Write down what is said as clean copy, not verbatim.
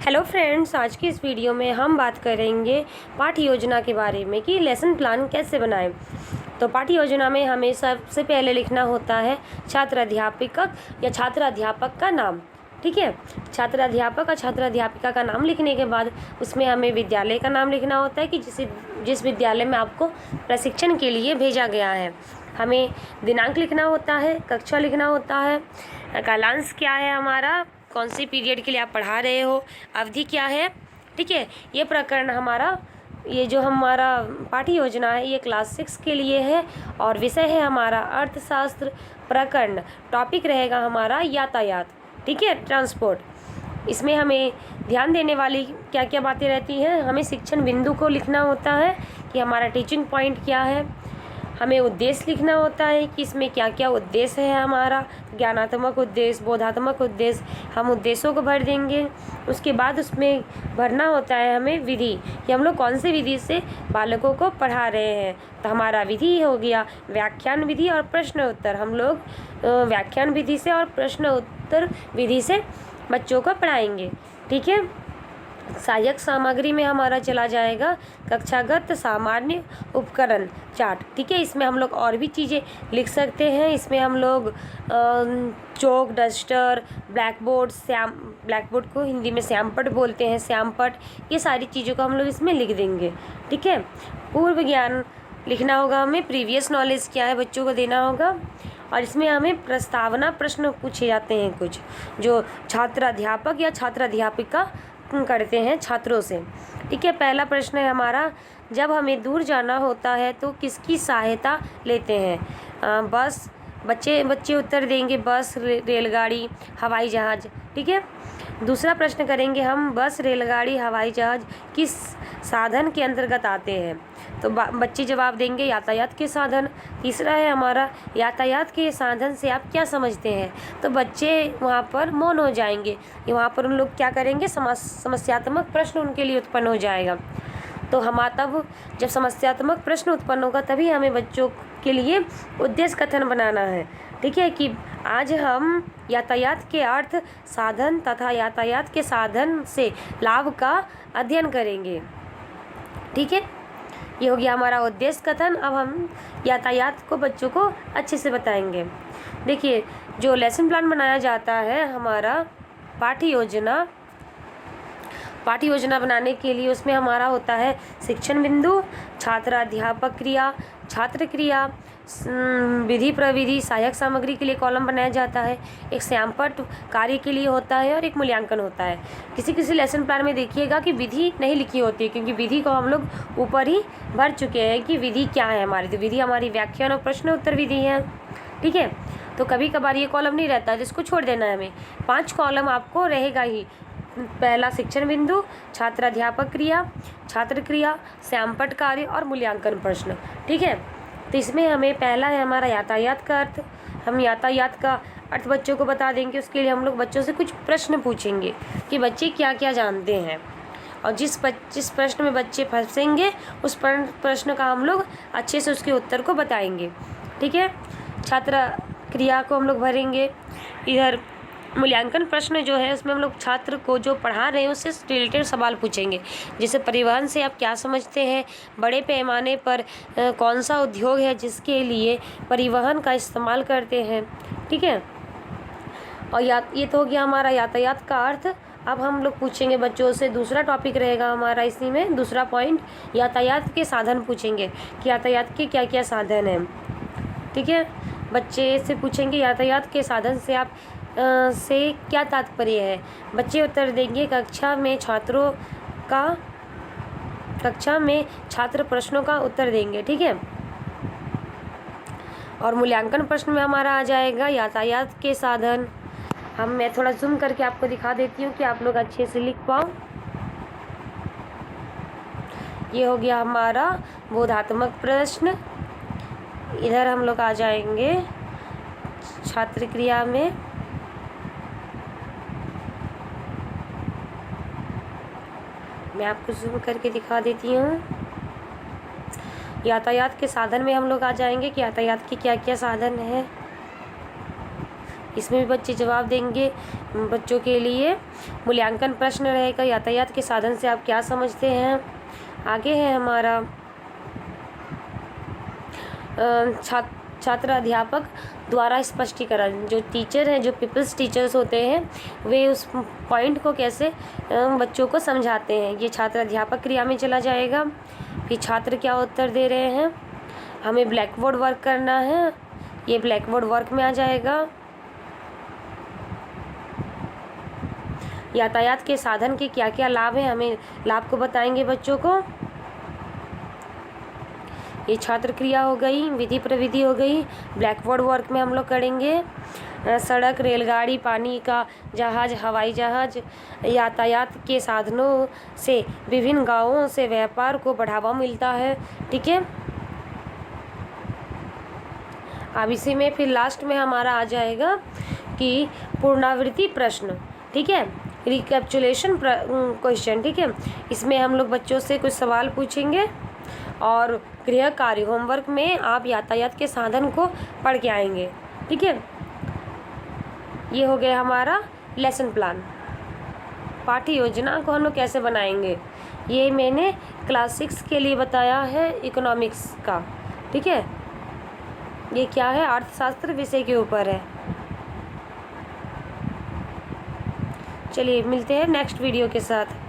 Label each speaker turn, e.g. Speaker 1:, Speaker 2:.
Speaker 1: Hello friends, आज की इस वीडियो में हम बात करेंगे पाठ्य योजना के बारे में कि लेसन प्लान कैसे बनाएं। तो पाठ्य योजना में हमें सबसे पहले लिखना होता है छात्र अध्यापक या छात्र अध्यापक का नाम। ठीक है, छात्र अध्यापक और छात्र अध्यापिका का नाम लिखने के बाद उसमें हमें विद्यालय का नाम लिखना होता है कि जिस विद्यालय में आपको प्रशिक्षण के लिए भेजा गया है। हमें दिनांक लिखना होता है, कक्षा लिखना होता है, कालांश क्या है हमारा, कौन सी पीरियड के लिए आप पढ़ा रहे हो, अवधि क्या है। ठीक है, ये प्रकरण हमारा, ये जो हमारा पाठ्य योजना है ये क्लास 6 के लिए है और विषय है हमारा अर्थशास्त्र प्रकरण। टॉपिक रहेगा हमारा यातायात। ठीक है, ट्रांसपोर्ट। इसमें हमें ध्यान देने वाली क्या क्या बातें रहती हैं। हमें शिक्षण बिंदु को लिखना होता है कि हमारा टीचिंग पॉइंट क्या है। हमें उद्देश्य लिखना होता है कि इसमें क्या क्या उद्देश्य है हमारा, ज्ञानात्मक उद्देश्य, बोधात्मक उद्देश्य, हम उद्देश्यों को भर देंगे। उसके बाद उसमें भरना होता है हमें विधि, कि हम लोग कौन से विधि से बालकों को पढ़ा रहे हैं। तो हमारा विधि हो गया व्याख्यान विधि और प्रश्न उत्तर। हम लोग व्याख्यान विधि से और प्रश्न उत्तर विधि से बच्चों को पढ़ाएंगे। ठीक है, सहायक सामग्री में हमारा चला जाएगा कक्षागत सामान्य उपकरण चार्ट। ठीक है, इसमें हम लोग और भी चीज़ें लिख सकते हैं। इसमें हम लोग चौक, डस्टर, ब्लैक बोर्ड को हिंदी में श्यामपट बोलते हैं, श्यामपट, ये सारी चीज़ों को हम लोग इसमें लिख देंगे। ठीक है, पूर्व ज्ञान लिखना होगा हमें, प्रीवियस नॉलेज क्या है बच्चों को देना होगा। और इसमें हमें प्रस्तावना प्रश्न पूछे जाते हैं कुछ, जो छात्र अध्यापक या छात्र अध्यापिका करते हैं छात्रों से। ठीक है, पहला प्रश्न है हमारा, जब हमें दूर जाना होता है तो किसकी सहायता लेते हैं। बस, बच्चे उत्तर देंगे बस, रेलगाड़ी, हवाई जहाज़। ठीक है, दूसरा प्रश्न करेंगे हम, बस, रेलगाड़ी, हवाई जहाज़ किस साधन के अंतर्गत आते हैं। तो बच्चे जवाब देंगे यातायात के साधन। तीसरा है हमारा, यातायात के साधन से आप क्या समझते हैं। तो बच्चे वहाँ पर मौन हो जाएंगे, वहाँ पर उन लोग क्या करेंगे, समस्यात्मक प्रश्न उनके लिए उत्पन्न हो जाएगा। तो हम तब जब समस्यात्मक प्रश्न उत्पन्न होगा तभी हमें बच्चों के लिए उद्देश्य कथन बनाना है। ठीक है, कि आज हम यातायात के अर्थ, साधन तथा यातायात के साधन से लाभ का अध्ययन करेंगे। ठीक है, ये हो गया हमारा उद्देश्य कथन। अब हम यातायात को बच्चों को अच्छे से बताएंगे। देखिए, जो लेसन प्लान बनाया जाता है हमारा पाठ्य योजना बनाने के लिए, उसमें हमारा होता है शिक्षण बिंदु, छात्र अध्यापक क्रिया, छात्र क्रिया, विधि प्रविधि, सहायक सामग्री के लिए कॉलम बनाया जाता है, एक श्यामपट कार्य के लिए होता है और एक मूल्यांकन होता है। किसी लेसन प्लान में देखिएगा कि विधि नहीं लिखी होती है, क्योंकि विधि को हम लोग ऊपर ही भर चुके हैं कि विधि क्या है हमारी। तो विधि हमारी व्याख्यान और प्रश्न उत्तर विधि है। ठीक है, तो कभी कभार ये कॉलम नहीं रहता है, जिसको छोड़ देना है हमें। 5 कॉलम आपको रहेगा ही। पहला शिक्षण बिंदु, छात्र अध्यापक क्रिया, छात्र क्रिया, श्यामपट कार्य और मूल्यांकन प्रश्न। ठीक है, तो इसमें हमें पहला है हमारा यातायात का अर्थ। हम यातायात का अर्थ बच्चों को बता देंगे। उसके लिए हम लोग बच्चों से कुछ प्रश्न पूछेंगे कि बच्चे क्या क्या जानते हैं, और जिस प्रश्न में बच्चे फंसेंगे उस प्रश्न का हम लोग अच्छे से उसके उत्तर को बताएंगे। ठीक है, छात्र क्रिया को हम लोग भरेंगे। इधर मूल्यांकन प्रश्न जो है उसमें हम लोग छात्र को जो पढ़ा रहे हैं उससे रिलेटेड सवाल पूछेंगे, जैसे परिवहन से आप क्या समझते हैं, बड़े पैमाने पर कौन सा उद्योग है जिसके लिए परिवहन का इस्तेमाल करते हैं। ठीक है, और ये तो हो गया हमारा यातायात का अर्थ। अब हम लोग पूछेंगे बच्चों से, दूसरा टॉपिक रहेगा हमारा इसी में, दूसरा पॉइंट, यातायात के साधन पूछेंगे कि यातायात के क्या क्या साधन हैं। ठीक है, बच्चे से पूछेंगे यातायात के साधन से आप से क्या तात्पर्य है। बच्चे उत्तर देंगे कक्षा में छात्र प्रश्नों का उत्तर देंगे। ठीक है, और मूल्यांकन प्रश्न में हमारा आ जाएगा यातायात के साधन। मैं थोड़ा जूम करके आपको दिखा देती हूँ कि आप लोग अच्छे से लिख पाओ। ये हो गया हमारा बोधात्मक प्रश्न। इधर हम लोग आ जाएंगे छात्र क्रिया में। मैं आपको जूम करके दिखा देती हूँ। यातायात के साधन में हम लोग आ जाएंगे कि यातायात के क्या क्या साधन है। इसमें भी बच्चे जवाब देंगे। बच्चों के लिए मूल्यांकन प्रश्न रहेगा, यातायात के साधन से आप क्या समझते हैं। आगे है हमारा छात्र अध्यापक द्वारा स्पष्टीकरण। जो टीचर हैं, जो पीपल्स टीचर्स होते हैं, वे उस पॉइंट को कैसे बच्चों को समझाते हैं, ये छात्र अध्यापक क्रिया में चला जाएगा। फिर छात्र क्या उत्तर दे रहे हैं, हमें ब्लैक बोर्ड वर्क करना है, ये ब्लैक बोर्ड वर्क में आ जाएगा। यातायात के साधन के क्या क्या लाभ हैं, हमें लाभ को बताएंगे बच्चों को। ये छात्र क्रिया हो गई, विधि प्रविधि हो गई। ब्लैक बोर्ड वर्क में हम लोग करेंगे सड़क, रेलगाड़ी, पानी का जहाज, हवाई जहाज, यातायात के साधनों से विभिन्न गांवों से व्यापार को बढ़ावा मिलता है। ठीक है, अब इसी में फिर लास्ट में हमारा आ जाएगा कि पुनरावृत्ति प्रश्न। ठीक है, रिकैप्चुलेशन क्वेश्चन। ठीक है, इसमें हम लोग बच्चों से कुछ सवाल पूछेंगे और गृह कार्य होमवर्क में आप यातायात के साधन को पढ़ के आएंगे। ठीक है, ये हो गया हमारा लेसन प्लान। पाठ्य योजना को हम लोग कैसे बनाएंगे, ये मैंने क्लास 6 के लिए बताया है, इकोनॉमिक्स का। ठीक है, ये क्या है, अर्थशास्त्र विषय के ऊपर है। चलिए मिलते हैं नेक्स्ट वीडियो के साथ।